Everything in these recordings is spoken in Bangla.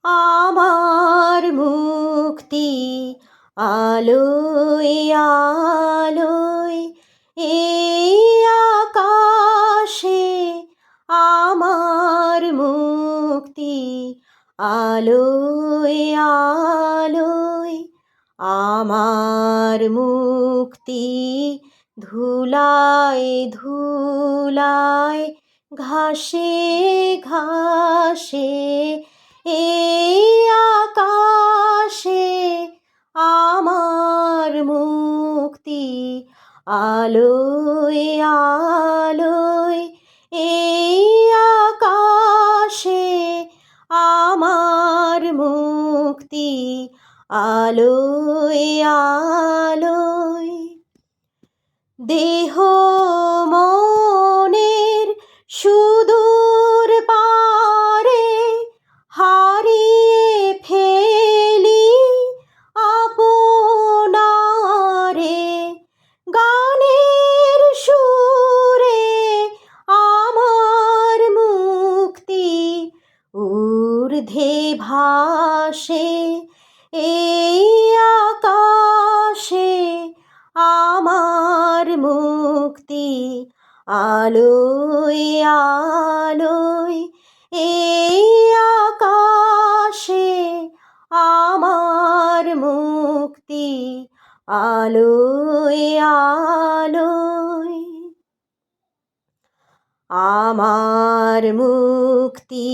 আমার মুক্তি আলোয় আলোয় এই আকাশে, আমার মুক্তি আলোয় আলোয়, আমার মুক্তি ধুলায় ধুলায়, ঘাসে ঘাসে এই আকাশে, আমার মুক্তি আলোয় আলোয় এই আকাশে, আমার মুক্তি আলোয় আলোয়। দেহ মনের সুদূর পারে হারিয়ে ফেলি আপনারে, গানের সুরে আমার মুক্তি ঊর্ধ্বে ভাসে এই আকাশে, আমার মুক্তি আলোয় আলোয় এই আকাশে, আমার মুক্তি আলোয় আলোয়। আমার মুক্তি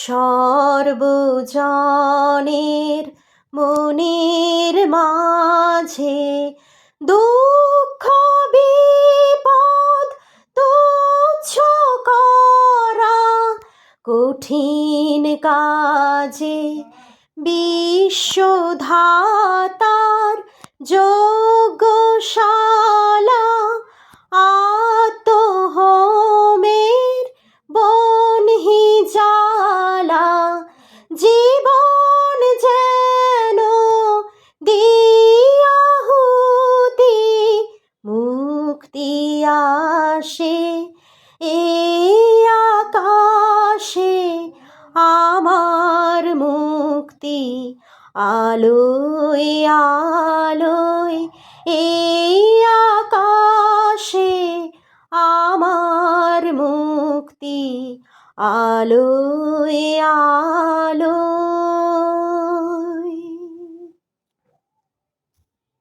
সর্বজনের মনের মাঝে, দুঃখ বিপদ তুচ্ছ করা কঠিন কাজে, বিশ্বধাতার যজ্ঞশালা আত্মহোমের বনহি জ্বালা, জীবন যেন দিয়াহুতি মুক্তি আসে এই আকাশে, আমার মুক্তি আলোয় আলোয় এই আকাশে, আমার মুক্তি আলোয় আলোয়।